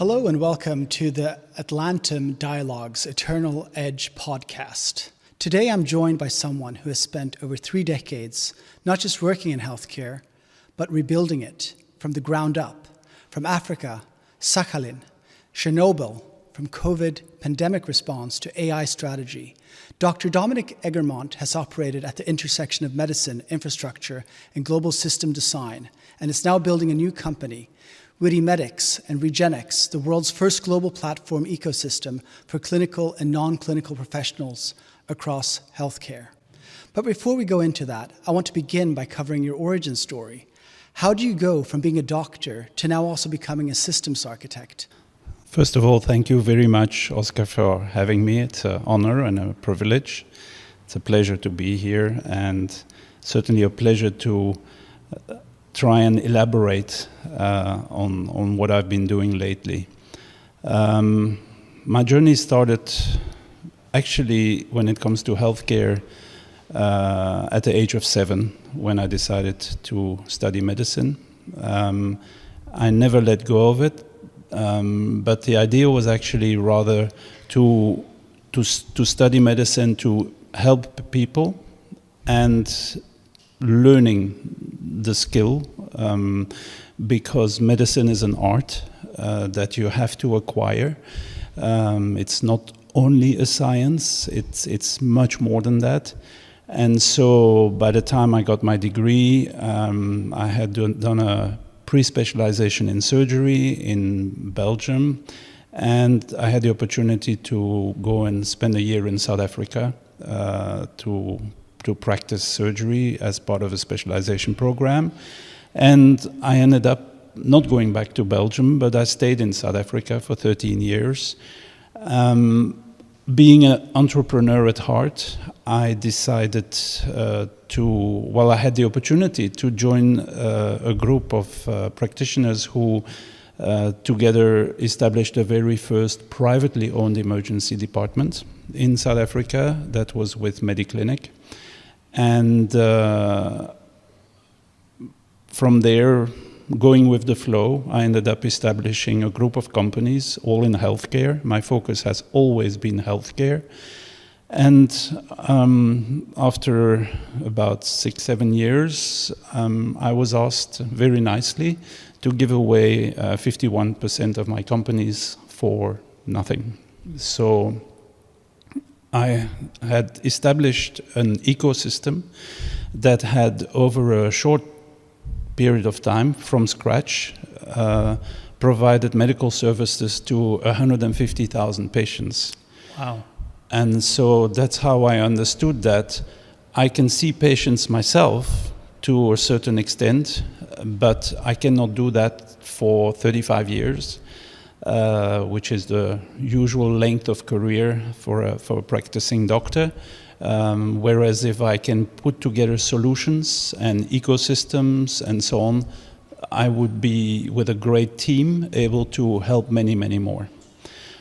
Hello and welcome to the Atlantum Dialogues Eternal Edge podcast. Today I'm joined by someone who has spent over 3 decades not just working in healthcare, but rebuilding it from the ground up, from Africa, Sakhalin, Chernobyl, from COVID pandemic response to AI strategy. Dr. Dominique Eggermont has operated at the intersection of medicine, infrastructure, and global system design, and is now building a new company, Medix and Regenix, the world's first global platform ecosystem for clinical and non-clinical professionals across healthcare. But before we go into that, I want to begin by covering your origin story. How do you go from being a doctor to now also becoming a systems architect? First of all, thank you very much, Oscar, for having me. It's an honor and a privilege. It's a pleasure to be here, and certainly a pleasure to try and elaborate on what I've been doing lately. My journey started actually when it comes to healthcare at the age of 7, when I decided to study medicine. I never let go of it, but the idea was actually rather to study medicine to help people and learning the skill, because medicine is an art that you have to acquire. It's not only a science, it's much more than that. And so by the time I got my degree, I had done a pre-specialization in surgery in Belgium, and I had the opportunity to go and spend a year in South Africa to practice surgery as part of a specialization program. And I ended up not going back to Belgium, but I stayed in South Africa for 13 years. Being an entrepreneur at heart, I decided I had the opportunity to join a group of practitioners who together established the very first privately owned emergency department in South Africa. That was with Mediclinic. And from there, going with the flow, I ended up establishing a group of companies, all in healthcare. My focus has always been healthcare. And after about 6-7 years, I was asked very nicely to give away 51% of my companies for nothing. So I had established an ecosystem that had, over a short period of time, from scratch, provided medical services to 150,000 patients. Wow. And so that's how I understood that I can see patients myself to a certain extent, but I cannot do that for 35 years. Which is the usual length of career for a practicing doctor. Whereas if I can put together solutions and ecosystems and so on, I would be, with a great team, able to help many, many more.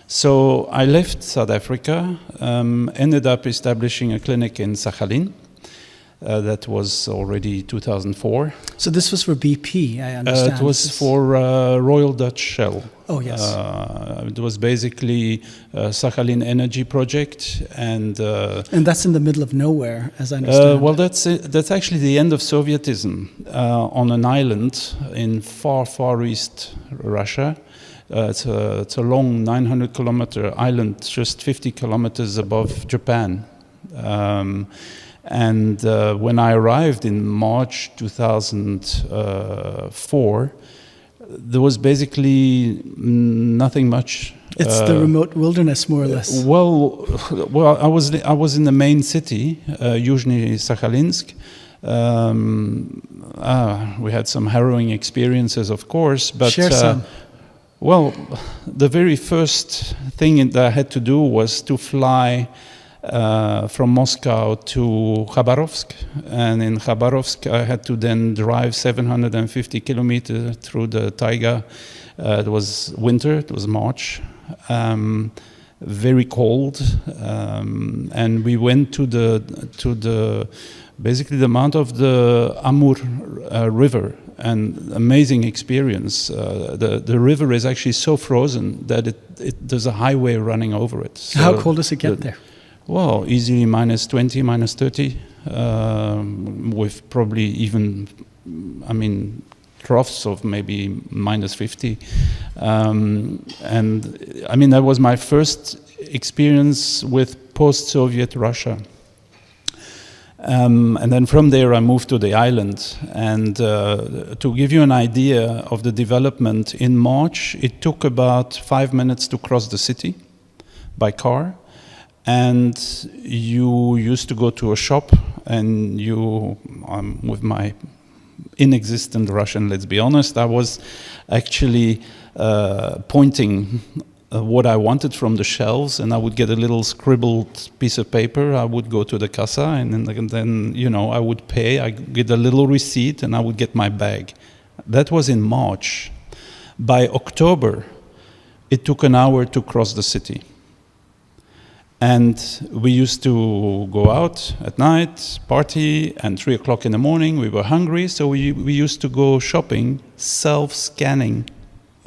So I left South Africa, ended up establishing a clinic in Sakhalin. That was already 2004. So this was for BP, I understand. It was for Royal Dutch Shell. Oh, yes. It was basically a Sakhalin energy project. And that's in the middle of nowhere, as I understand. Well, that's actually the end of Sovietism, on an island in far, far east Russia. It's a long 900-kilometer island, just 50 kilometers above Japan. And when I arrived in March 2004, there was basically nothing much. It's the remote wilderness, more or less. Well, I was in the main city, Yuzhny Sakhalinsk. We had some harrowing experiences, of course, but share some. Well, the very first thing that I had to do was to fly from Moscow to Khabarovsk, and in Khabarovsk I had to then drive 750 kilometers through the taiga. It was winter, it was March, very cold, and we went to the basically the mouth of the Amur river, and amazing experience. The river is actually so frozen that there's a highway running over it. So how cold does it get there? Well, easily minus 20, minus 30, with probably even, troughs of maybe minus 50. And that was my first experience with post-Soviet Russia. And then from there I moved to the island. And to give you an idea of the development, in March it took about 5 minutes to cross the city by car. And you used to go to a shop and with my inexistent Russian, let's be honest, I was actually pointing what I wanted from the shelves, and I would get a little scribbled piece of paper. I would go to the casa, and then I would pay. I get a little receipt, and I would get my bag. That was in March. By October, it took an hour to cross the city. And we used to go out at night, party, and 3 o'clock in the morning, we were hungry, so we used to go shopping, self-scanning.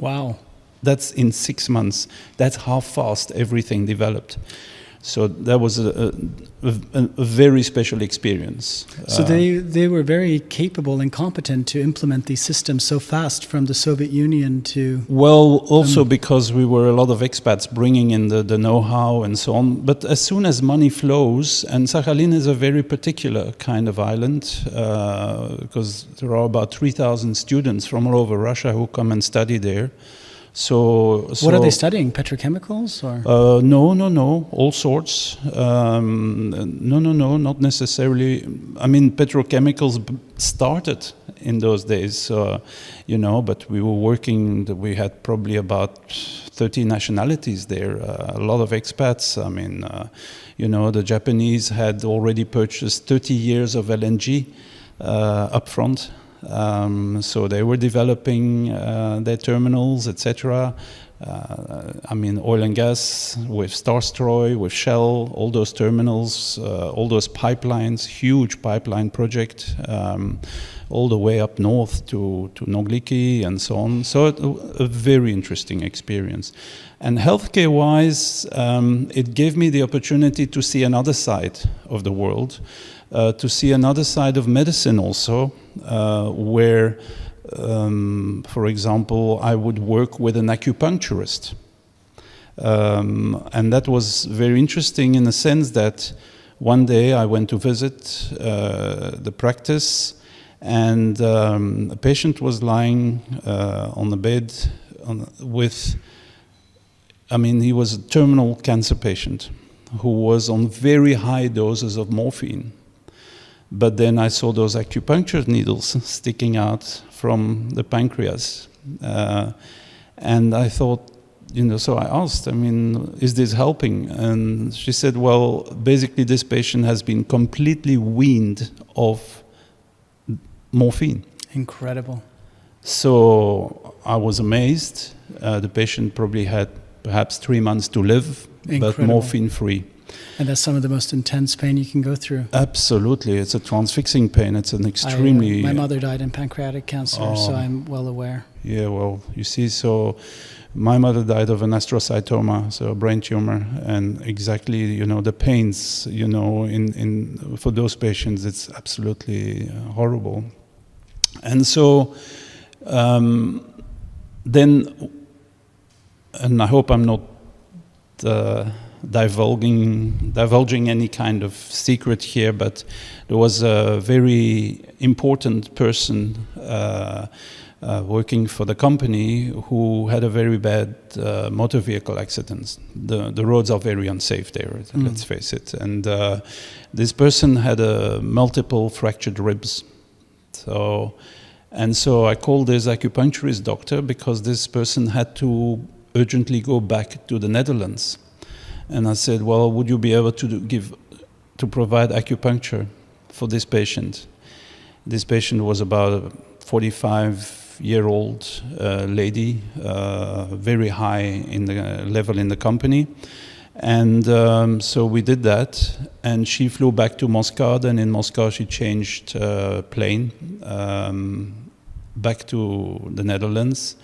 Wow. That's in 6 months. That's how fast everything developed. So that was a very special experience. So they were very capable and competent to implement these systems so fast from the Soviet Union to... Well, also because we were a lot of expats bringing in the know-how and so on. But as soon as money flows, and Sakhalin is a very particular kind of island, because there are about 3,000 students from all over Russia who come and study there. So what are they studying? Petrochemicals or? No, all sorts. No, not necessarily. Petrochemicals started in those days, but we were working. We had probably about 30 nationalities there. A lot of expats. The Japanese had already purchased 30 years of LNG up front. So they were developing their terminals, etc. Oil and gas with Starstroy, with Shell, all those terminals, all those pipelines, huge pipeline project, all the way up north to Nogliki and so on. So a very interesting experience. And healthcare-wise, it gave me the opportunity to see another side of the world, to see another side of medicine also, where, for example, I would work with an acupuncturist. And that was very interesting in the sense that one day I went to visit the practice, and a patient was lying on the bed he was a terminal cancer patient who was on very high doses of morphine. But then I saw those acupuncture needles sticking out from the pancreas. And I thought, so I asked, is this helping? And she said, well, basically this patient has been completely weaned of morphine. Incredible. So I was amazed. The patient probably had perhaps 3 months to live, but morphine-free. And that's some of the most intense pain you can go through. Absolutely. It's a transfixing pain. It's an extremely... my mother died in pancreatic cancer, so I'm well aware. Yeah, well, you see, so my mother died of an astrocytoma, so a brain tumor, and exactly, the pains, for those patients, it's absolutely horrible. And so then, and I hope I'm not divulging any kind of secret here, but there was a very important person working for the company who had a very bad motor vehicle accident. The roads are very unsafe there, let's face it. And this person had multiple fractured ribs. So I called this acupuncturist doctor because this person had to urgently go back to the Netherlands. And I said, well, would you be able to provide acupuncture for this patient? This patient was about a 45-year-old lady, very high in the level in the company. And so we did that, and she flew back to Moscow. Then in Moscow she changed plane, back to the Netherlands.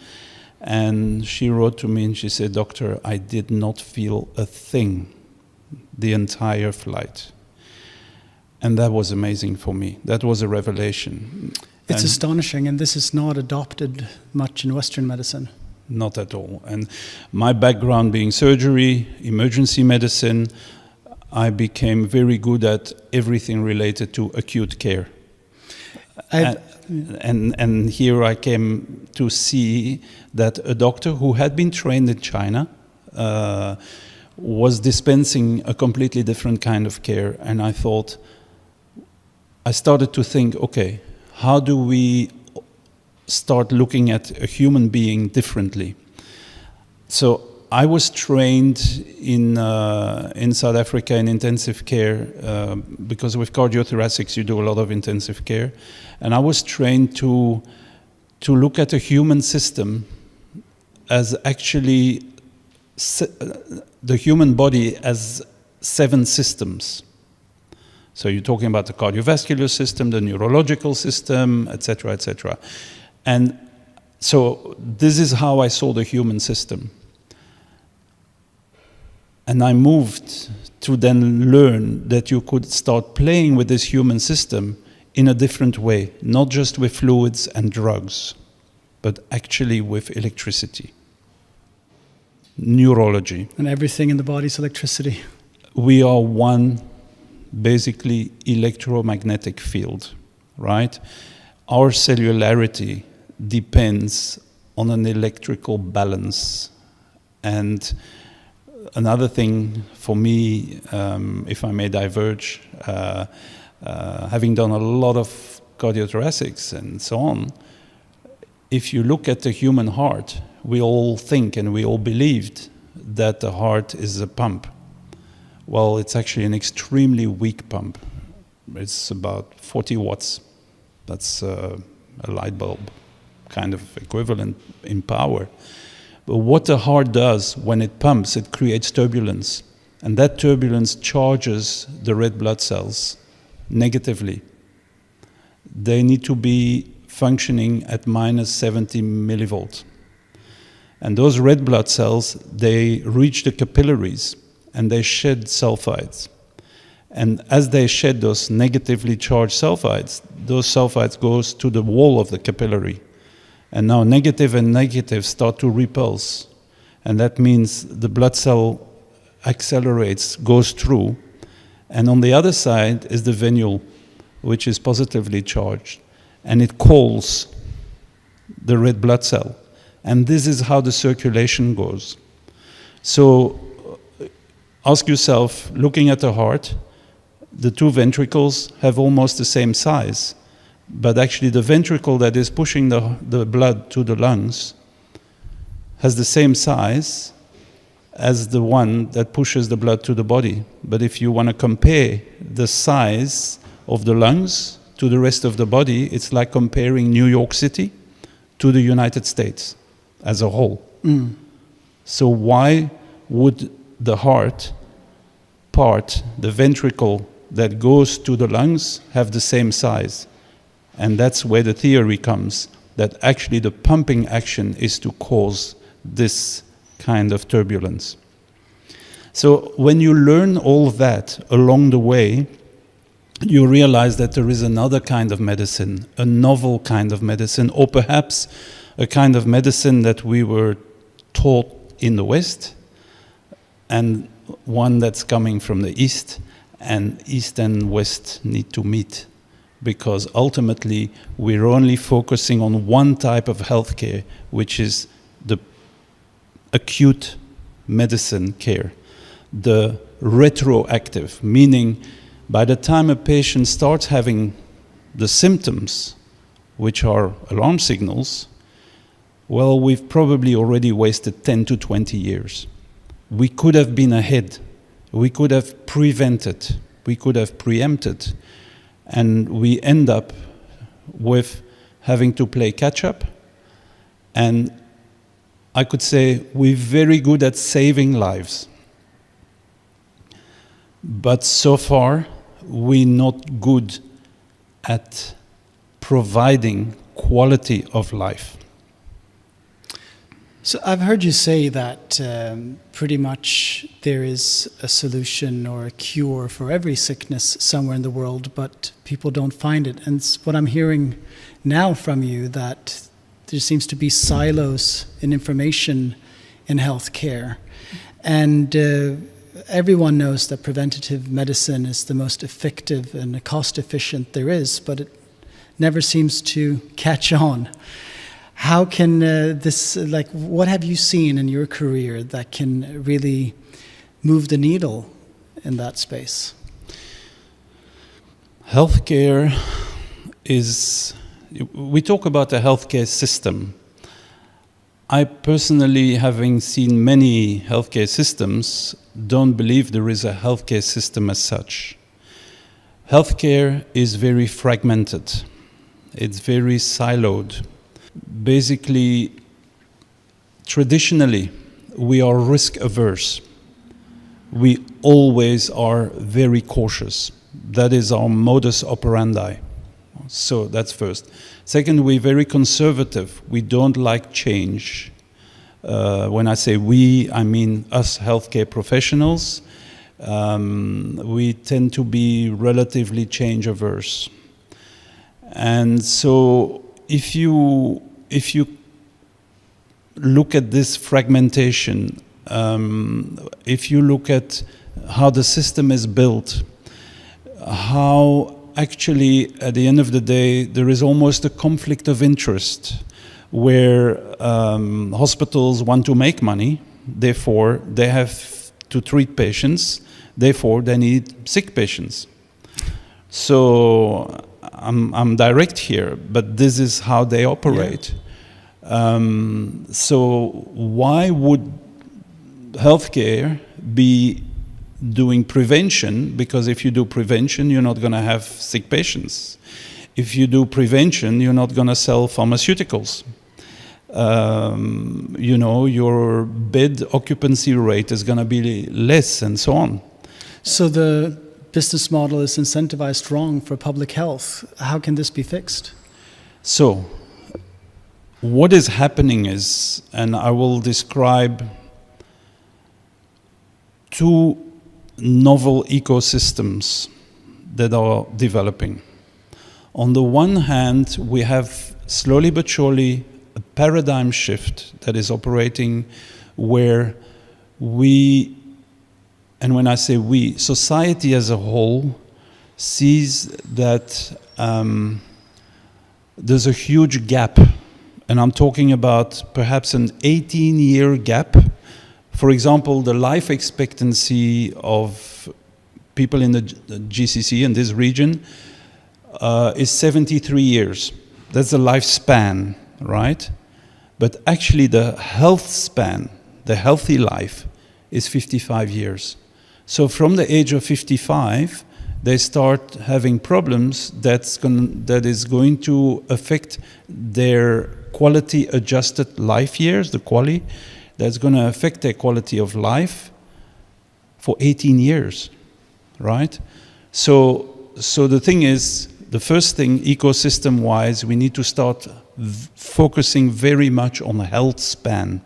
And she wrote to me and she said, "Doctor, I did not feel a thing the entire flight." And that was amazing for me. That was a revelation. It's astonishing, and this is not adopted much in Western medicine. Not at all. And my background being surgery, emergency medicine, I became very good at everything related to acute care. And here I came to see that a doctor who had been trained in China was dispensing a completely different kind of care. And I started to think, okay, how do we start looking at a human being differently? So I was trained in South Africa in intensive care because with cardiothoracics you do a lot of intensive care, and I was trained to look at a human system as actually the human body as 7 systems. So you're talking about the cardiovascular system, the neurological system, etc., etc. And so this is how I saw the human system. And I moved to then learn that you could start playing with this human system in a different way, not just with fluids and drugs, but actually with electricity, neurology. And everything in the body is electricity. We are one basically electromagnetic field, right? Our cellularity depends on an electrical balance. And another thing for me, if I may diverge, having done a lot of cardiothoracics and so on, if you look at the human heart, we all think and we all believed that the heart is a pump. Well, it's actually an extremely weak pump. It's about 40 watts. That's a light bulb kind of equivalent in power. But what the heart does when it pumps, it creates turbulence. And that turbulence charges the red blood cells negatively. They need to be functioning at minus 70 millivolts. And those red blood cells, they reach the capillaries and they shed sulfides. And as they shed those negatively charged sulfides, those sulfides goes to the wall of the capillary. And now negative and negative start to repulse. And that means the blood cell accelerates, goes through. And on the other side is the venule, which is positively charged. And it calls the red blood cell. And this is how the circulation goes. So ask yourself, looking at the heart, the 2 ventricles have almost the same size. But actually the ventricle that is pushing the blood to the lungs has the same size as the one that pushes the blood to the body. But if you want to compare the size of the lungs to the rest of the body, it's like comparing New York City to the United States as a whole. Mm. So why would the heart part, the ventricle that goes to the lungs, have the same size? And that's where the theory comes, that actually the pumping action is to cause this kind of turbulence. So when you learn all of that along the way, you realize that there is another kind of medicine, a novel kind of medicine, or perhaps a kind of medicine that we were taught in the West, and one that's coming from the East, and East and West need to meet. Because ultimately, we're only focusing on one type of healthcare, which is the acute medicine care. The retroactive, meaning by the time a patient starts having the symptoms, which are alarm signals, well, we've probably already wasted 10 to 20 years. We could have been ahead. We could have prevented. We could have preempted. And we end up with having to play catch-up. And I could say we're very good at saving lives. But so far, we're not good at providing quality of life. So I've heard you say that pretty much there is a solution or a cure for every sickness somewhere in the world, but people don't find it. And it's what I'm hearing now from you, that there seems to be silos in information in healthcare. And everyone knows that preventative medicine is the most effective and cost efficient there is, but it never seems to catch on. How can what have you seen in your career that can really move the needle in that space? Healthcare we talk about a healthcare system. I personally, having seen many healthcare systems, don't believe there is a healthcare system as such. Healthcare is very fragmented. It's very siloed. Basically, traditionally, we are risk averse. We always are very cautious. That is our modus operandi. So that's first. Second, we're very conservative. We don't like change. When I say we, I mean us healthcare professionals. We tend to be relatively change averse. And so if you look at this fragmentation, if you look at how the system is built, how actually at the end of the day there is almost a conflict of interest where hospitals want to make money, therefore they have to treat patients, therefore they need sick patients. So I'm direct here, but this is how they operate. Yeah. So why would healthcare be doing prevention? Because if you do prevention, you're not going to have sick patients. If you do prevention, you're not going to sell pharmaceuticals. Your bed occupancy rate is going to be less, and so on. So the business model is incentivized wrong for public health. How can this be fixed? So, what is happening is, and I will describe two novel ecosystems that are developing. On the one hand, we have slowly but surely a paradigm shift that is operating where we, and when I say we, society as a whole sees that there's a huge gap, and I'm talking about perhaps an 18-year gap. For example, the life expectancy of people in the GCC, in this region, is 73 years. That's the lifespan, right? But actually the health span, the healthy life, is 55 years. So from the age of 55, they start having problems that is going to affect their quality adjusted life years, the QALY, that's going to affect their quality of life for 18 years, right? So the thing is, the first thing, ecosystem-wise, we need to start focusing very much on health span,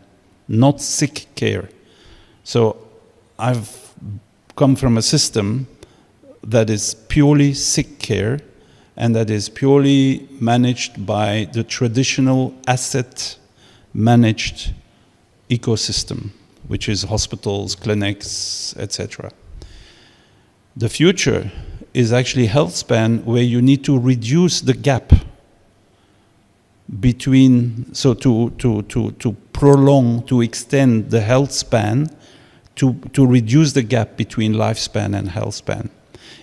not sick care. So I've come from a system that is purely sick care and that is purely managed by the traditional asset-managed ecosystem, which is hospitals, clinics, etc. The future is actually health span, where you need to reduce the gap between, so to prolong, to extend the health span, to reduce the gap between lifespan and health span.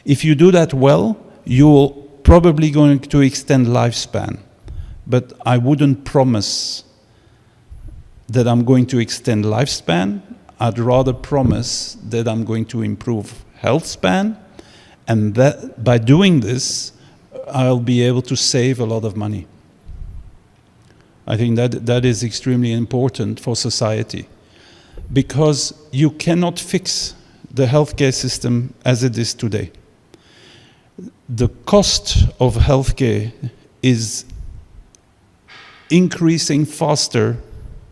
If you do that well, you're probably going to extend lifespan, but I wouldn't promise that I'm going to extend lifespan. I'd rather promise that I'm going to improve health span, and that by doing this, I'll be able to save a lot of money. I think that is extremely important for society, because you cannot fix the healthcare system as it is today. The cost of healthcare is increasing faster,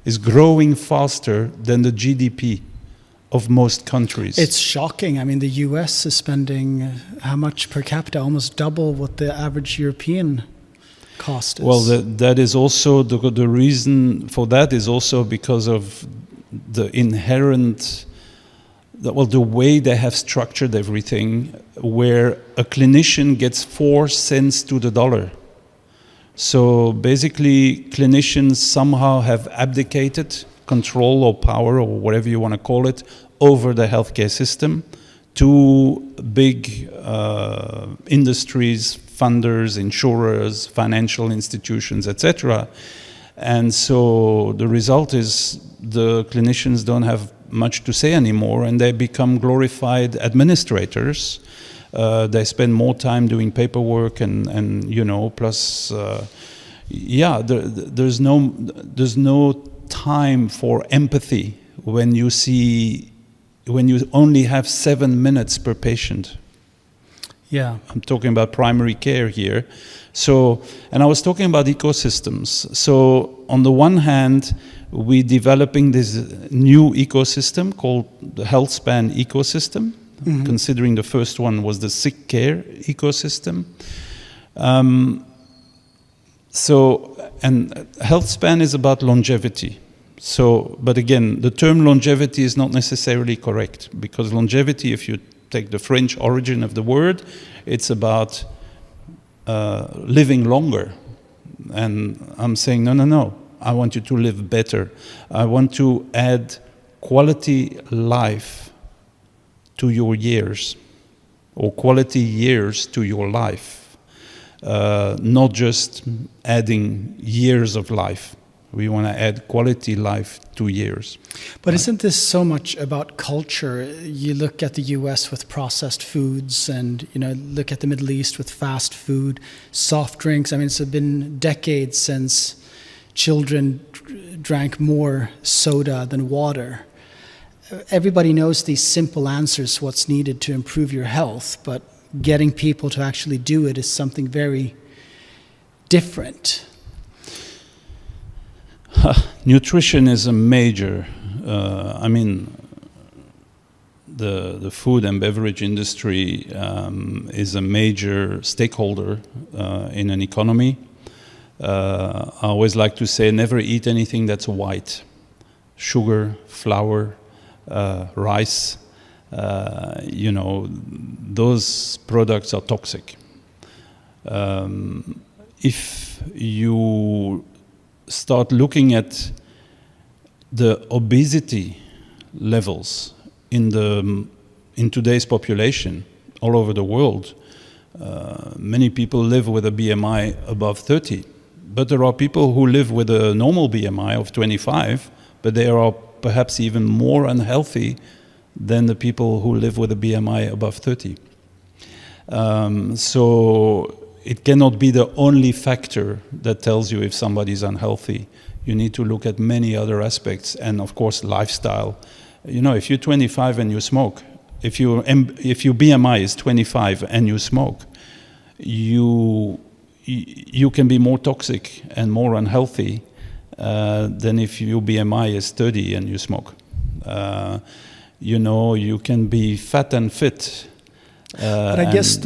is growing faster than the GDP of most countries. It's shocking. I mean, the US is spending how much per capita? Almost double what the average European cost is. Well, that is also the reason for that is also because of the inherent, the way they have structured everything, where a clinician gets 4 cents to the dollar. So basically, clinicians somehow have abdicated control or power, or whatever you want to call it, over the healthcare system to big industries, funders, insurers, financial institutions, etc. And so the result is the clinicians don't have much to say anymore, and they become glorified administrators. They spend more time doing paperwork, and you know, plus, there's no time for empathy when you only have 7 minutes per patient. Yeah, I'm talking about primary care here. So, and I was talking about ecosystems. So, on the one hand, we're developing this new ecosystem called the health span ecosystem, considering the first one was the sick care ecosystem. And health span is about longevity. So, but again, the term longevity is not necessarily correct, because longevity, if you take the French origin of the word, it's about living longer. And I'm saying, no, I want you to live better. I want to add quality life to your years, or quality years to your life, not just adding years of life. We want to add quality life to years. But isn't this so much about culture? You look at the US with processed foods, and look at the Middle East with fast food, soft drinks. I mean, it's been decades since children drank more soda than water. Everybody knows these simple answers, what's needed to improve your health, but getting people to actually do it is something very different. Nutrition is a major, the food and beverage industry is a major stakeholder in an economy. I always like to say, never eat anything that's white. Sugar, flour, rice, those products are toxic. If you start looking at the obesity levels in today's population all over the world, many people live with a BMI above 30, but there are people who live with a normal BMI of 25, but they are perhaps even more unhealthy than the people who live with a BMI above 30. So it cannot be the only factor that tells you if somebody is unhealthy. You need to look at many other aspects, and of course lifestyle. If you're 25 and you smoke, if your BMI is 25 and you smoke, you can be more toxic and more unhealthy than if your BMI is 30 and you smoke. You can be fat and fit. But I guess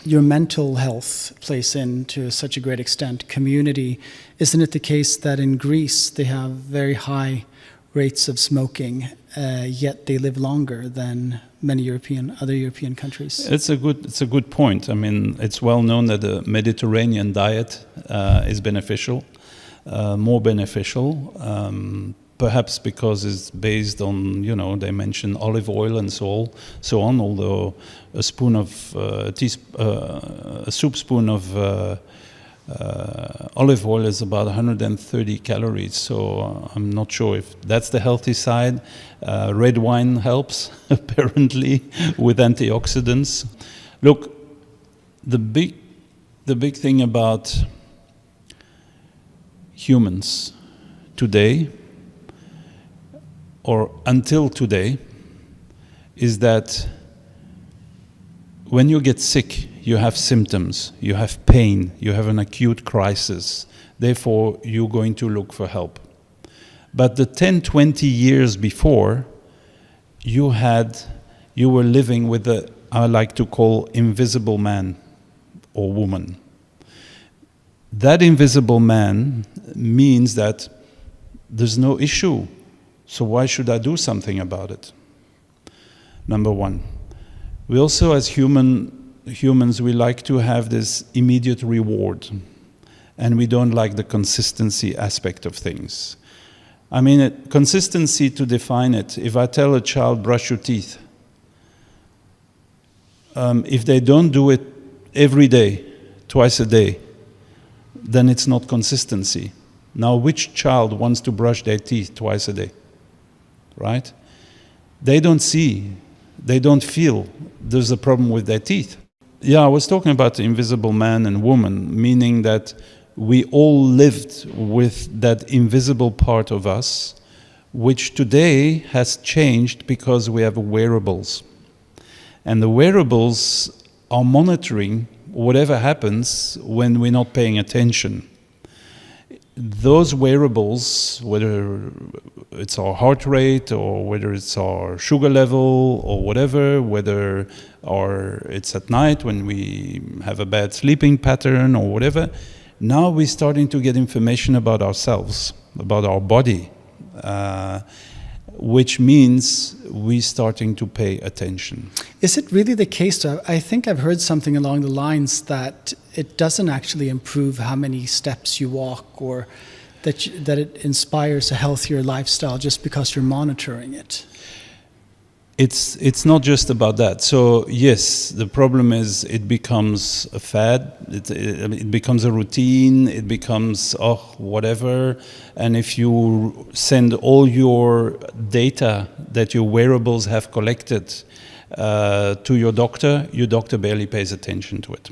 your mental health plays into such a great extent. Community, isn't it the case that in Greece they have very high rates of smoking, yet they live longer than many other European countries? It's a good point. I mean, it's well known that the Mediterranean diet is beneficial, more beneficial. Perhaps because it's based on, they mention olive oil and so on. Although a soup spoon of olive oil is about 130 calories. So I'm not sure if that's the healthy side. Red wine helps apparently with antioxidants. Look, the big thing about humans today, or until today, is that when you get sick, you have symptoms, you have pain, you have an acute crisis. Therefore, you're going to look for help. But the 10, 20 years before, you were living with the, I like to call, invisible man or woman. That invisible man means that there's no issue, so why should I do something about it? Number one. We also, as humans, we like to have this immediate reward, and we don't like the consistency aspect of things. I mean, consistency, to define it, if I tell a child, brush your teeth, if they don't do it every day, twice a day, then it's not consistency. Now, which child wants to brush their teeth twice a day, right? They don't see, they don't feel there's a problem with their teeth. Yeah, I was talking about the invisible man and woman, meaning that we all lived with that invisible part of us, which today has changed because we have wearables. And the wearables are monitoring whatever happens when we're not paying attention. Those wearables, whether it's our heart rate or whether it's our sugar level or whatever, whether it's at night when we have a bad sleeping pattern or whatever, now we're starting to get information about ourselves, about our body, which means we're starting to pay attention. Is it really the case, though? I think I've heard something along the lines that it doesn't actually improve how many steps you walk, or that it inspires a healthier lifestyle just because you're monitoring it. It's not just about that. So yes, the problem is it becomes a fad, it becomes a routine, it becomes, whatever. And if you send all your data that your wearables have collected to your doctor barely pays attention to it,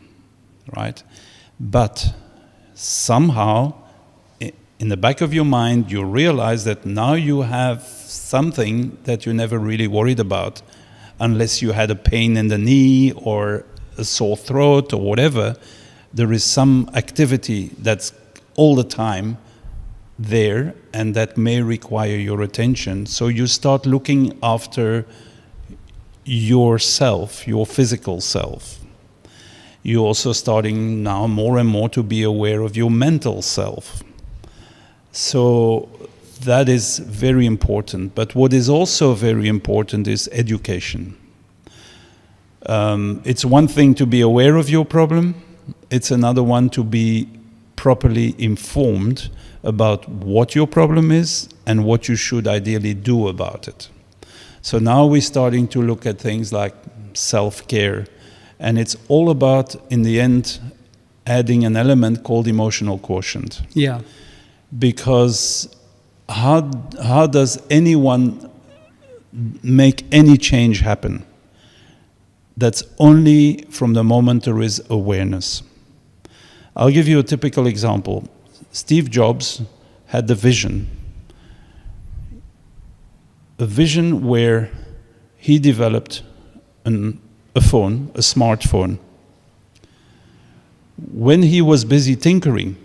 right? But somehow, in the back of your mind, you realize that now you have something that you never really worried about, unless you had a pain in the knee or a sore throat or whatever. There is some activity that's all the time there and that may require your attention. So you start looking after yourself, your physical self. You're also starting now more and more to be aware of your mental self. So that is very important. But what is also very important is education. It's one thing to be aware of your problem. It's another one to be properly informed about what your problem is and what you should ideally do about it. So now we're starting to look at things like self-care. And it's all about, in the end, adding an element called emotional quotient. Yeah. Because how does anyone make any change happen? That's only from the moment there is awareness. I'll give you a typical example. Steve Jobs had the vision. A vision where he developed a smartphone. When he was busy tinkering,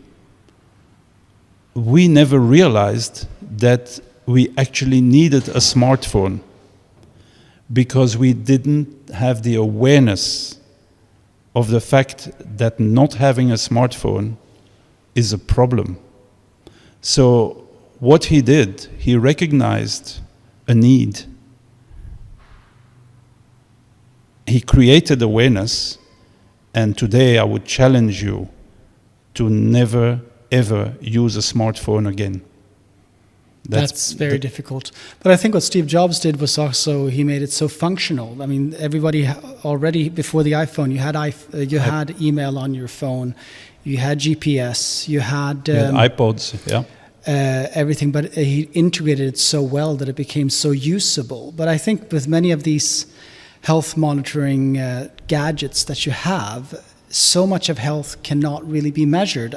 we never realized that we actually needed a smartphone because we didn't have the awareness of the fact that not having a smartphone is a problem. So what he did, he recognized a need. He created awareness, and today I would challenge you to never ever use a smartphone again. That's very difficult. But I think what Steve Jobs did was also, he made it so functional. I mean, everybody already, before the iPhone, you had email on your phone, you had GPS, you had iPods, yeah. Everything, but he integrated it so well that it became so usable. But I think with many of these health monitoring gadgets that you have, so much of health cannot really be measured.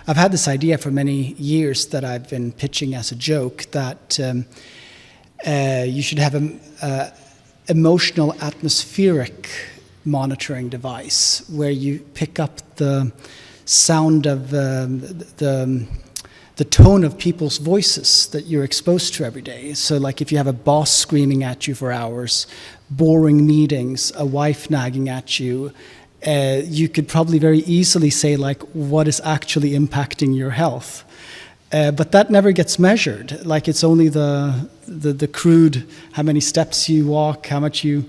I've had this idea for many years that I've been pitching as a joke that you should have emotional atmospheric monitoring device where you pick up the sound of the tone of people's voices that you're exposed to every day. So like if you have a boss screaming at you for hours, boring meetings, a wife nagging at you, you could probably very easily say like what is actually impacting your health. But that never gets measured. Like it's only the crude, how many steps you walk, how much you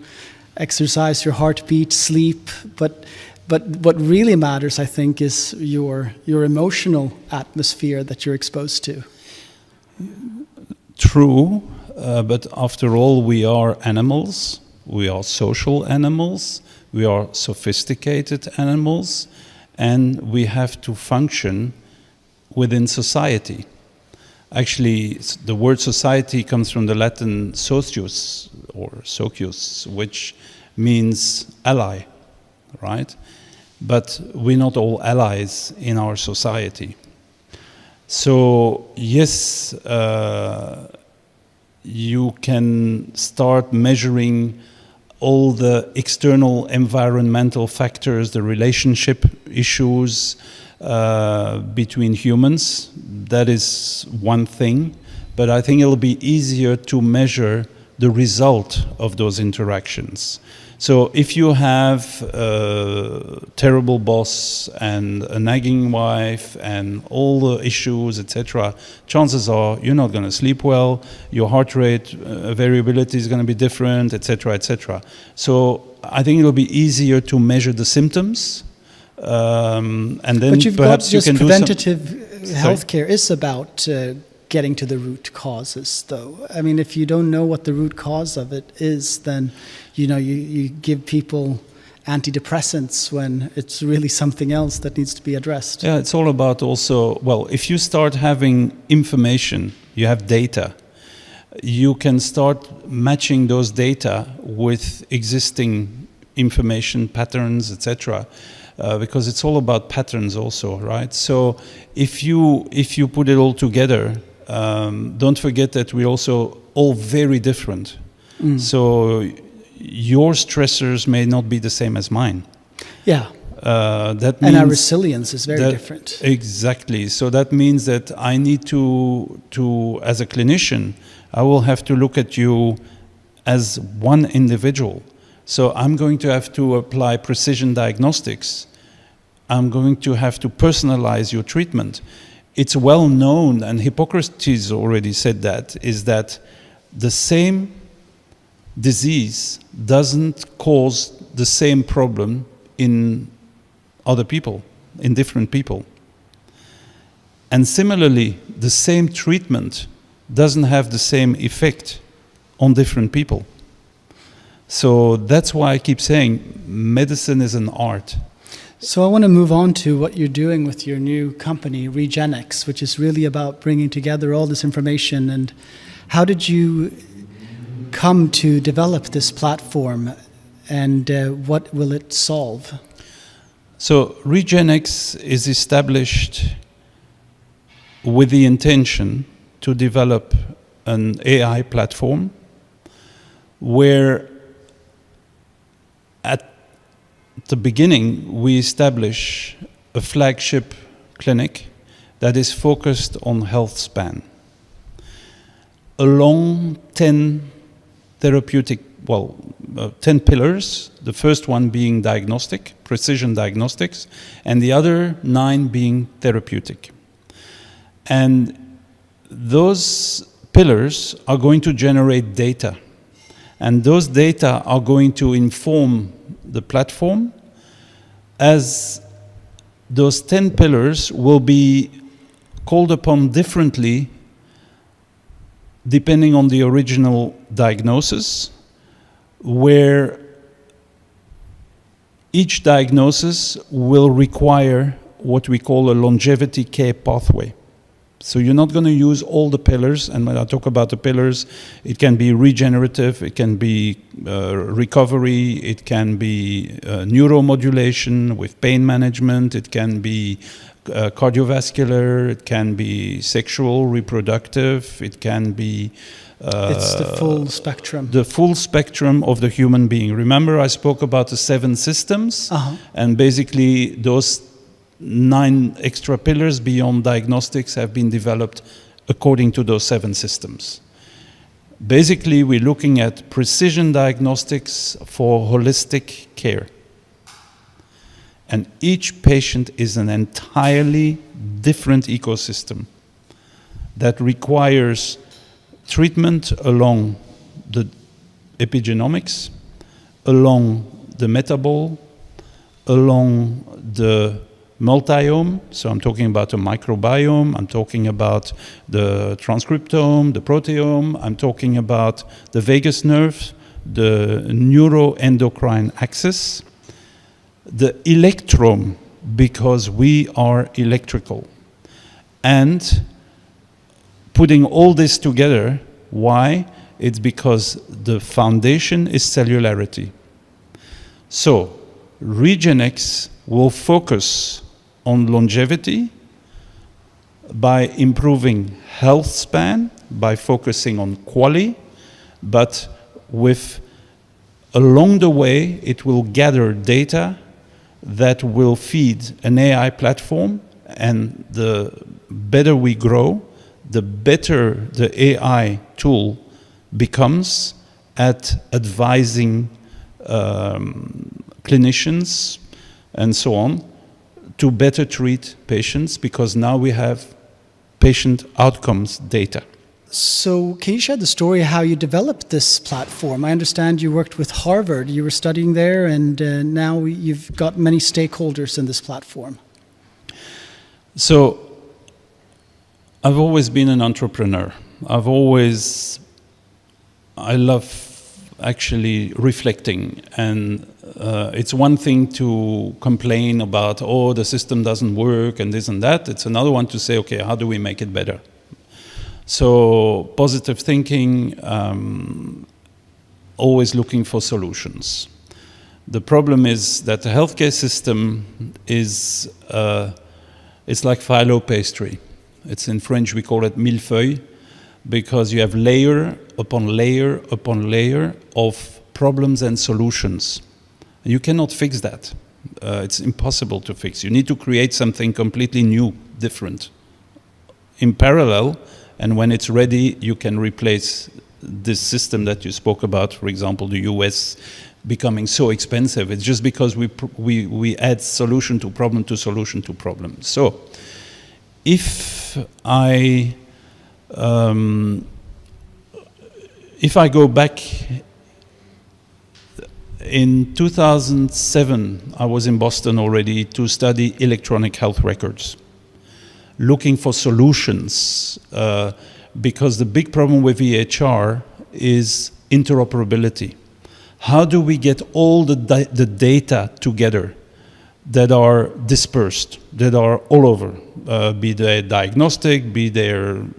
exercise, your heartbeat, sleep. But what really matters, I think, is your emotional atmosphere that you're exposed to. True, but after all, we are animals. We are social animals. We are sophisticated animals, and we have to function within society. Actually, the word society comes from the Latin socius or socius, which means ally, right? But we're not all allies in our society. So yes, you can start measuring all the external environmental factors, the relationship issues between humans. That is one thing, but I think it'll be easier to measure the result of those interactions. So if you have a terrible boss and a nagging wife and all the issues, etc., chances are you're not going to sleep well, your heart rate variability is going to be different, etc., etc. So I think it'll be easier to measure the symptoms, and then but you've perhaps got you just can preventative do some... healthcare is about getting to the root causes, though. I mean, if you don't know what the root cause of it is, then you give people antidepressants when it's really something else that needs to be addressed. Yeah, it's all about also, well, if you start having information, you have data, you can start matching those data with existing information patterns, etc. Because it's all about patterns also, right? So if you put it all together, don't forget that we're also all very different. So your stressors may not be the same as mine. Yeah. That means and our resilience is very different. Exactly. So that means that I need to, as a clinician, I will have to look at you as one individual. So I'm going to have to apply precision diagnostics. I'm going to have to personalize your treatment. It's well known, and Hippocrates already said that, is that the same disease doesn't cause the same problem in other people, in different people. And similarly, the same treatment doesn't have the same effect on different people. So that's why I keep saying medicine is an art. So I want to move on to what you're doing with your new company, Regenix, which is really about bringing together all this information. And how did you come to develop this platform, and what will it solve? So Regenix is established with the intention to develop an AI platform where at the beginning we establish a flagship clinic that is focused on health span along 10 therapeutic, 10 pillars, the first one being diagnostic, precision diagnostics, and the other 9 being therapeutic. And those pillars are going to generate data, and those data are going to inform the platform, as those 10 pillars will be called upon differently depending on the original diagnosis, where each diagnosis will require what we call a longevity care pathway. So you're not going to use all the pillars, and when I talk about the pillars, it can be regenerative, it can be recovery, it can be neuromodulation with pain management, it can be cardiovascular, it can be sexual, reproductive, it can be It's the full spectrum. The full spectrum of the human being. Remember, I spoke about the 7 systems, and basically those 9 extra pillars beyond diagnostics have been developed according to those 7 systems. Basically, we're looking at precision diagnostics for holistic care. And each patient is an entirely different ecosystem that requires treatment along the epigenomics, along the metabole, along the multiome, so I'm talking about the microbiome, I'm talking about the transcriptome, the proteome, I'm talking about the vagus nerve, the neuroendocrine axis, the electrome, because we are electrical. And putting all this together, why? It's because the foundation is cellularity. So, RegenX will focus on longevity by improving health span, by focusing on quality, but along the way, it will gather data that will feed an AI platform, and the better we grow, the better the AI tool becomes at advising clinicians and so on to better treat patients, because now we have patient outcomes data. So can you share the story how you developed this platform? I understand you worked with Harvard, you were studying there, and now you've got many stakeholders in this platform. So I've always been an entrepreneur. I love actually reflecting, and it's one thing to complain about, oh, the system doesn't work and this and that. It's another one to say, okay, how do we make it better? So positive thinking, always looking for solutions. The problem is that the healthcare system is, it's like phyllo pastry. It's in French, we call it millefeuille, because you have layer upon layer upon layer of problems and solutions. You cannot fix that. It's impossible to fix. You need to create something completely new, different. In parallel, and when it's ready, you can replace this system that you spoke about, for example, the US becoming so expensive. It's just because we add solution to problem to solution to problem. So, if I go back, in 2007, I was in Boston already to study electronic health records, looking for solutions, because the big problem with EHR is interoperability. How do we get all the data together that are dispersed, that are all over, be they diagnostic, be they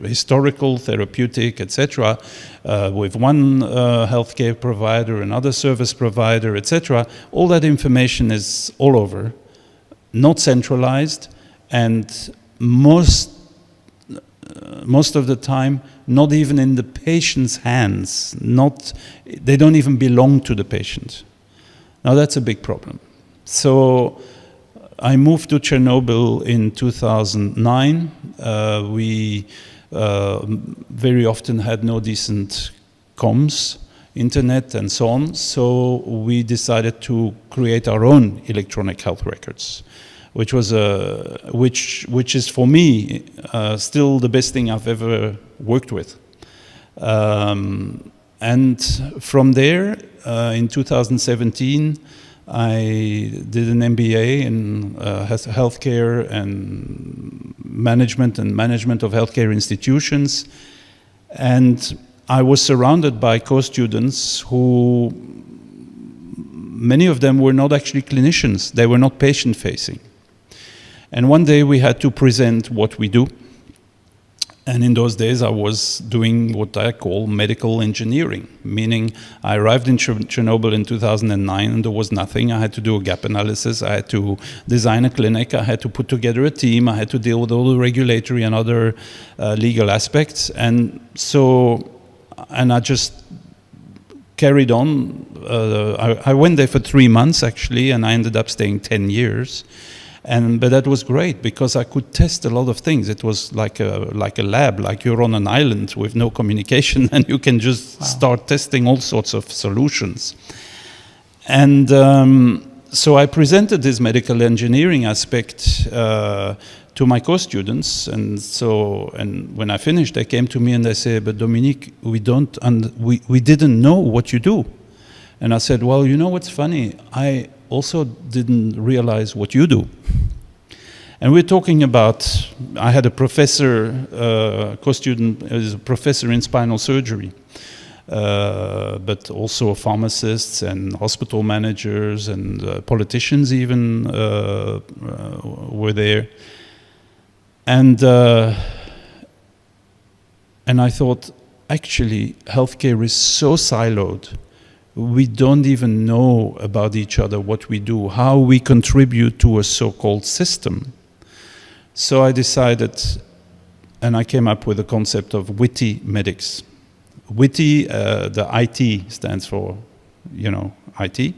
historical, therapeutic, etc., with one healthcare provider, another service provider, etc. All that information is all over, not centralized, and most of the time, not even in the patient's hands. They don't even belong to the patient. Now that's a big problem. So I moved to Chernobyl in 2009. We very often had no decent comms, internet, and so on. So we decided to create our own electronic health records, which was which is for me still the best thing I've ever worked with. And from there, in 2017, I did an MBA in healthcare and management of healthcare institutions. And I was surrounded by co-students who, many of them were not actually clinicians. They were not patient-facing. And one day we had to present what we do. And in those days, I was doing what I call medical engineering, meaning I arrived in Chernobyl in 2009 and there was nothing. I had to do a gap analysis. I had to design a clinic. I had to put together a team. I had to deal with all the regulatory and other legal aspects. And so and I just carried on. I went there for 3 months actually, and I ended up staying 10 years. But that was great because I could test a lot of things. It was like a lab, like you're on an island with no communication, and you can just start testing all sorts of solutions. And so I presented this medical engineering aspect to my co-students, and when I finished, they came to me and they said, "But Dominique, we didn't know what you do." And I said, "Well, you know what's funny? I also didn't realize what you do." And we're talking about, I had a professor, co-student, is a professor in spinal surgery, but also pharmacists and hospital managers and politicians even were there. And I thought, actually, healthcare is so siloed. We don't even know about each other, what we do, how we contribute to a so-called system. So I decided, and I came up with the concept of witty medics. Witty, the IT stands for, IT,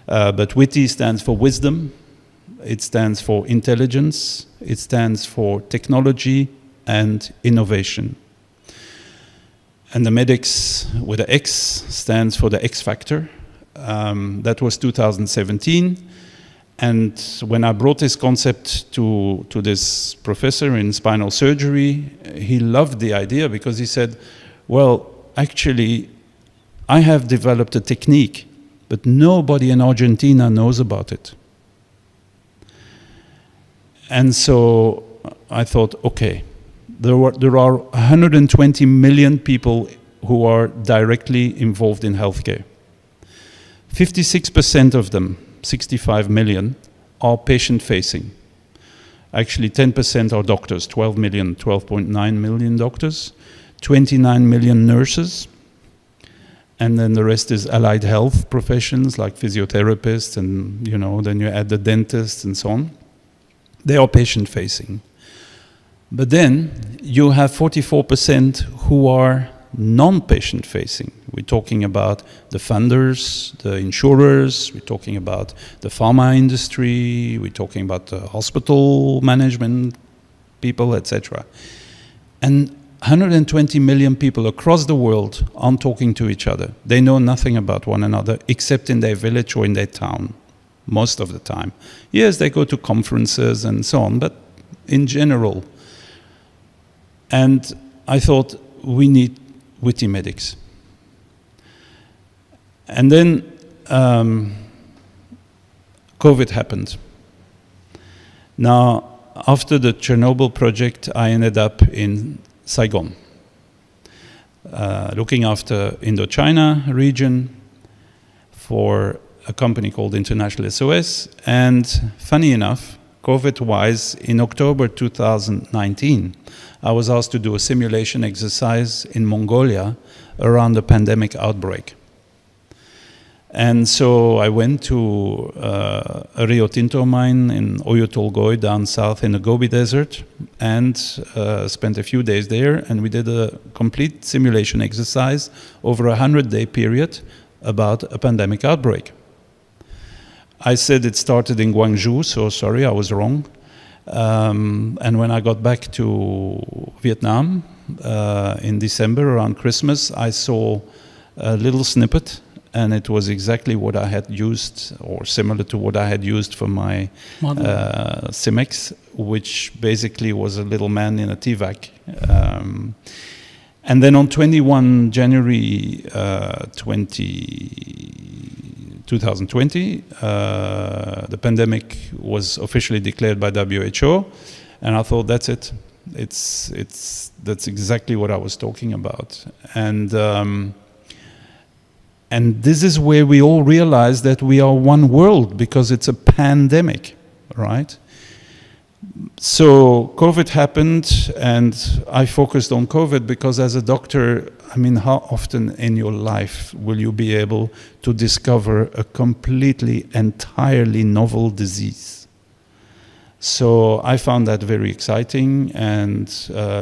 but witty stands for wisdom, it stands for intelligence, it stands for technology and innovation. And the medics with the X stands for the X factor. That was 2017. And when I brought this concept to this professor in spinal surgery, he loved the idea because he said, well, actually, I have developed a technique, but nobody in Argentina knows about it. And so I thought, okay, there are 120 million people who are directly involved in healthcare. 56% of them, 65 million, are patient-facing. Actually, 10% are doctors, 12.9 million doctors, 29 million nurses, and then the rest is allied health professions like physiotherapists, and then you add the dentists and so on. They are patient-facing. But then you have 44% who are non-patient facing. We're talking about the funders, the insurers, we're talking about the pharma industry, we're talking about the hospital management people, etc. And 120 million people across the world aren't talking to each other. They know nothing about one another except in their village or in their town, most of the time. Yes, they go to conferences and so on, but in general. And I thought, we need witty medics. And then COVID happened. Now, after the Chernobyl project, I ended up in Saigon, looking after Indochina region for a company called International SOS. And funny enough, COVID-wise, in October 2019, I was asked to do a simulation exercise in Mongolia around the pandemic outbreak. And so I went to a Rio Tinto mine in Oyu Tolgoi down south in the Gobi Desert and spent a few days there, and we did a complete simulation exercise over a 100-day period about a pandemic outbreak. I said it started in Guangzhou, so sorry, I was wrong. And when I got back to Vietnam in December around Christmas, I saw a little snippet, and it was exactly what I had used, or similar to what I had used for my Cimex, which basically was a little man in a TVAC. And then on 21 January 2020, the pandemic was officially declared by WHO, and I thought, that's it. That's exactly what I was talking about. And this is where we all realize that we are one world, because it's a pandemic, right? So COVID happened, and I focused on COVID because as a doctor, I mean, how often in your life will you be able to discover a completely, entirely novel disease? So I found that very exciting and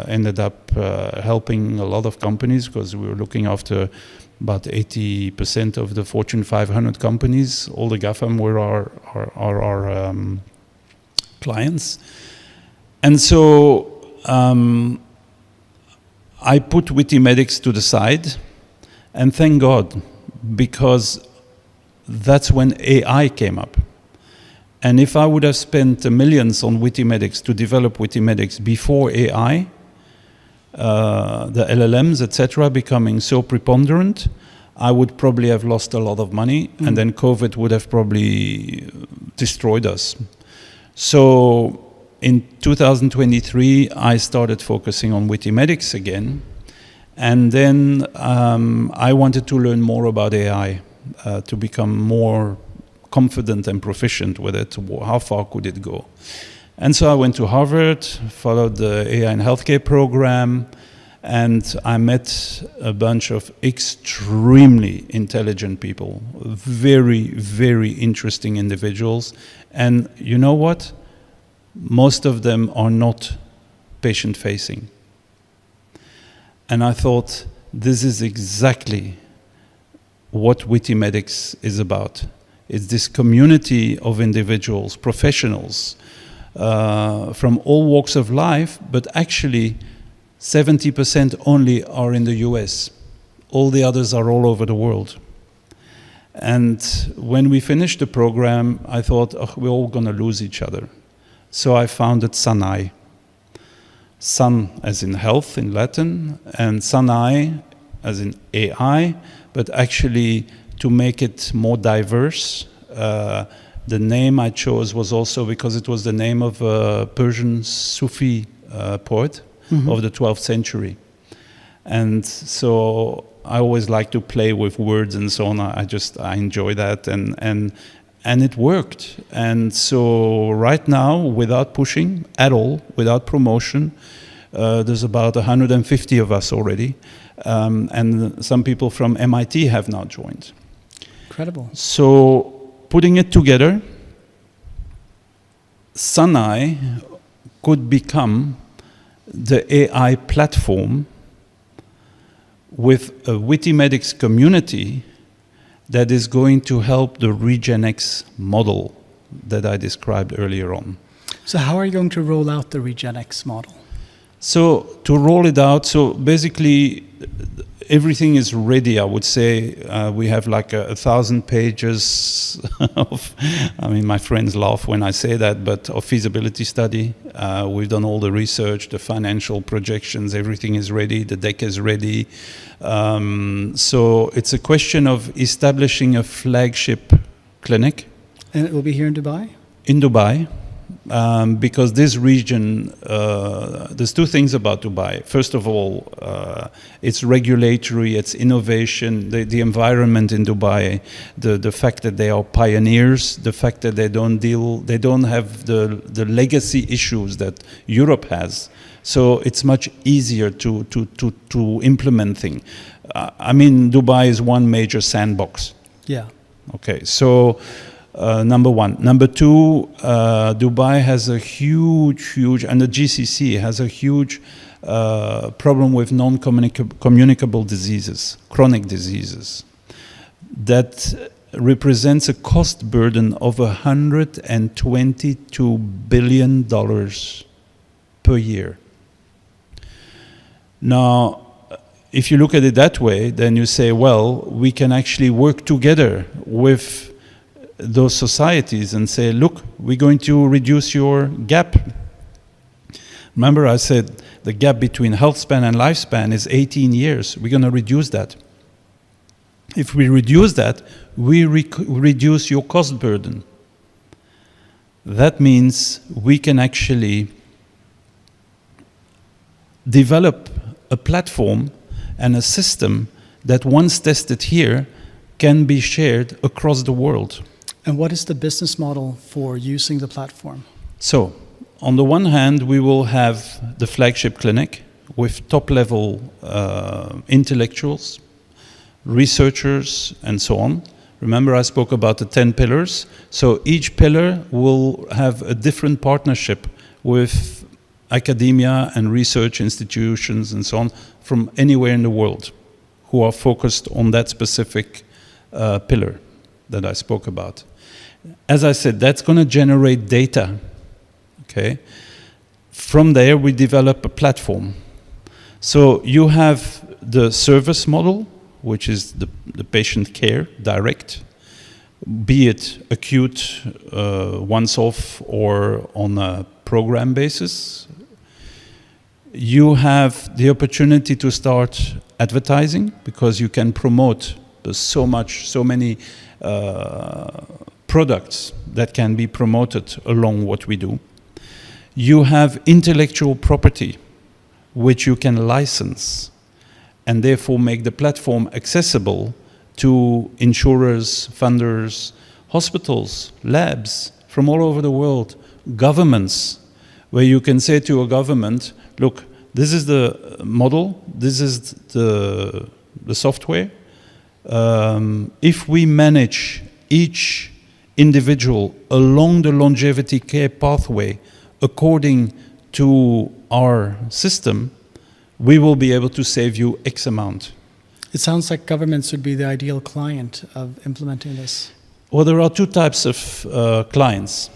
ended up helping a lot of companies because we were looking after about 80% of the Fortune 500 companies. All the GAFAM were our clients. And so I put Wikimedics to the side, and thank God, because that's when AI came up. And if I would have spent millions on Wikimedics to develop Wikimedics before AI, the LLMs, etc., becoming so preponderant, I would probably have lost a lot of money, and then COVID would have probably destroyed us. So in 2023, I started focusing on Wikimedics again, and then I wanted to learn more about AI to become more confident and proficient with it. How far could it go? And so I went to Harvard, followed the AI in Healthcare program, and I met a bunch of extremely intelligent people, very, very interesting individuals. And you know what? Most of them are not patient-facing. And I thought, this is exactly what Wikimedics is about. It's this community of individuals, professionals, from all walks of life, but actually 70% only are in the US. All the others are all over the world. And when we finished the program, I thought, oh, we're all going to lose each other. So I founded SANAI. San as in health in Latin, and SANAI as in AI, but actually to make it more diverse. The name I chose was also because it was the name of a Persian Sufi poet of the 12th century. And so I always like to play with words and so on. I enjoy that, and it worked. And so right now, without pushing at all, without promotion, there's about 150 of us already, and some people from MIT have now joined. Incredible. So putting it together, SANAI could become the AI platform with a Wikimedics community that is going to help the RegenX model that I described earlier on. So how are you going to roll out the RegenX model? So to roll it out, so basically everything is ready, I would say. We have like 1,000 pages of, I mean, my friends laugh when I say that, but of feasibility study. We've done all the research, the financial projections, everything is ready, the deck is ready. So it's a question of establishing a flagship clinic. And it will be here in Dubai? In Dubai. Because this region, there's two things about Dubai. First of all, it's regulatory, it's innovation, the environment in Dubai, the fact that they are pioneers, the fact that they don't have the legacy issues that Europe has. So it's much easier to implement things. I mean, Dubai is one major sandbox. Yeah. Okay, so number one. Number two, Dubai has a huge, and the GCC has a huge problem with non-communicable diseases, chronic diseases, that represents a cost burden of $122 billion per year. Now, if you look at it that way, then you say, well, we can actually work together with those societies and say, look, we're going to reduce your gap. Remember I said the gap between health span and lifespan is 18 years. We're going to reduce that. If we reduce that, we reduce your cost burden. That means we can actually develop a platform and a system that once tested here can be shared across the world. And what is the business model for using the platform? So, on the one hand, we will have the flagship clinic with top-level intellectuals, researchers, and so on, Remember, I spoke about the 10 pillars. So each pillar will have a different partnership with academia and research institutions and so on from anywhere in the world who are focused on that specific pillar that I spoke about. As I said, that's going to generate data. Okay. From there, we develop a platform. So you have the service model, which is the patient care direct, be it acute, once-off, or on a program basis. You have the opportunity to start advertising because you can promote. There's so many products that can be promoted along what we do. You have intellectual property, which you can license and therefore make the platform accessible to insurers, funders, hospitals, labs from all over the world, governments, where you can say to a government, look, this is the model, this is the software. If we manage each individual along the longevity care pathway according to our system, we will be able to save you X amount. It sounds like governments would be the ideal client of implementing this. Well, there are two types of clients.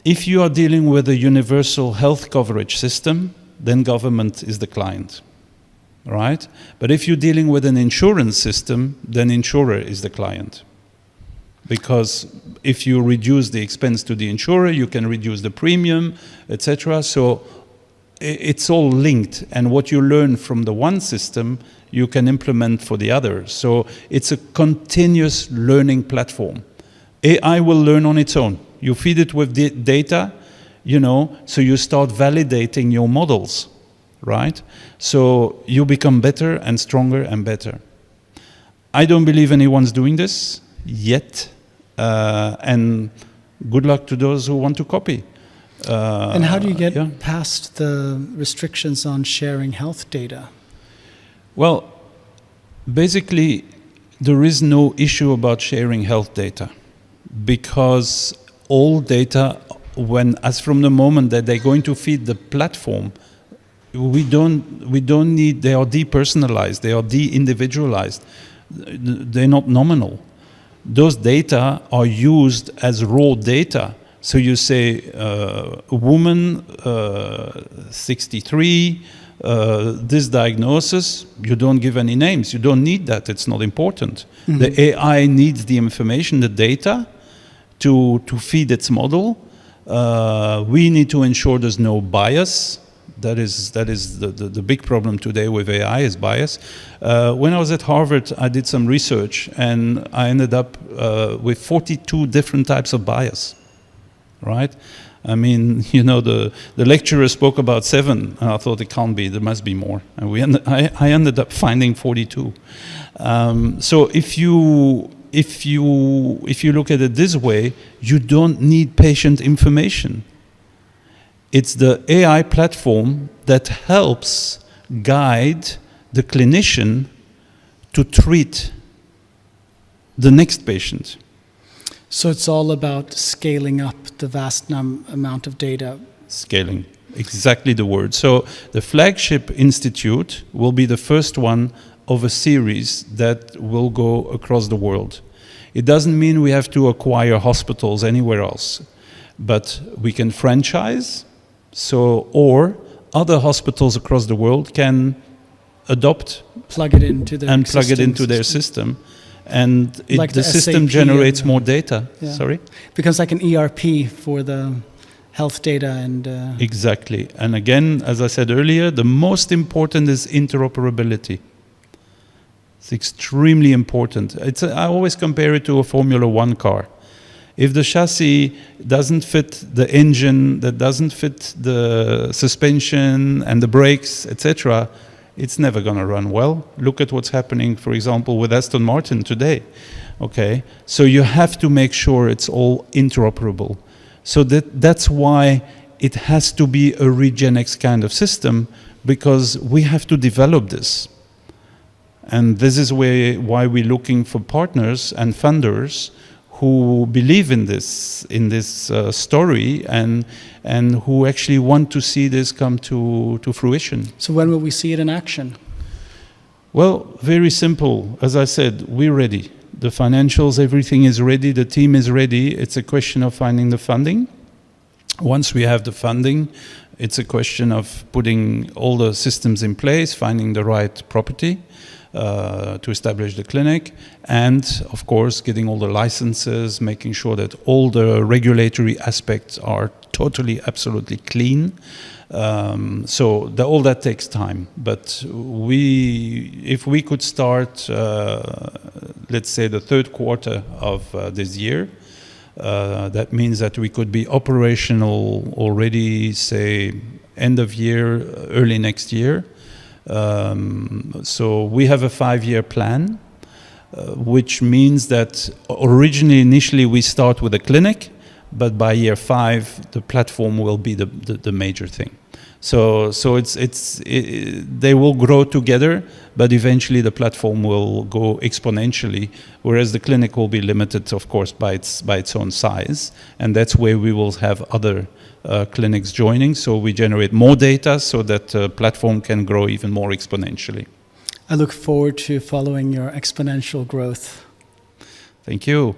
If you are dealing with a universal health coverage system, then government is the client, right? But if you're dealing with an insurance system, then insurer is the client. Because if you reduce the expense to the insurer, you can reduce the premium, etc. So it's all linked, and what you learn from the one system, you can implement for the other. So it's a continuous learning platform. AI will learn on its own. You feed it with data, so you start validating your models, right? So you become better and stronger and better. I don't believe anyone's doing this yet, and good luck to those who want to copy. And how do you get past the restrictions on sharing health data? Well, basically, there is no issue about sharing health data because all data, as from the moment that they're going to feed the platform, we don't need. They are depersonalized. They are de-individualized. They're not nominal. Those data are used as raw data. So you say, a woman, 63, this diagnosis, you don't give any names. You don't need that. It's not important. Mm-hmm. The AI needs the information, the data, to feed its model. We need to ensure there's no bias. That is the big problem today with AI is bias. When I was at Harvard, I did some research, and I ended up with 42 different types of bias. Right? I mean, the lecturer spoke about 7, and I thought it can't be, there must be more. And I ended up finding 42. So if you look at it this way, you don't need patient information. It's the AI platform that helps guide the clinician to treat the next patient. So it's all about scaling up the vast amount of data. Scaling, exactly the word. So the flagship institute will be the first one of a series that will go across the world. It doesn't mean we have to acquire hospitals anywhere else, but we can franchise, or other hospitals across the world can adopt, plug it into their system. And the system generates more data. Yeah. Sorry? Becomes like an ERP for the health data and... Exactly. And again, as I said earlier, the most important is interoperability. It's extremely important. I always compare it to a Formula One car. If the chassis doesn't fit the engine, that doesn't fit the suspension and the brakes, etc., it's never going to run well. Look at what's happening, for example, with Aston Martin today. Okay, so you have to make sure it's all interoperable. So that's why it has to be a Regenex kind of system, because we have to develop this. And this is why we're looking for partners and funders who believe in this story and who actually want to see this come to fruition. So when will we see it in action? Well, very simple. As I said, we're ready. The financials, everything is ready. The team is ready. It's a question of finding the funding. Once we have the funding, it's a question of putting all the systems in place, finding the right property to establish the clinic, and of course getting all the licenses, making sure that all the regulatory aspects are totally, absolutely clean. So all that takes time. But if we could start, let's say the third quarter of this year, that means that we could be operational already, say, end of year, early next year. So we have a 5-year plan, which means that initially we start with a clinic, but by year 5 the platform will be the major thing. So they will grow together, but eventually the platform will go exponentially, whereas the clinic will be limited, of course, by its own size, and that's where we will have other clinics joining. So we generate more data so that the platform can grow even more exponentially. I look forward to following your exponential growth. Thank you.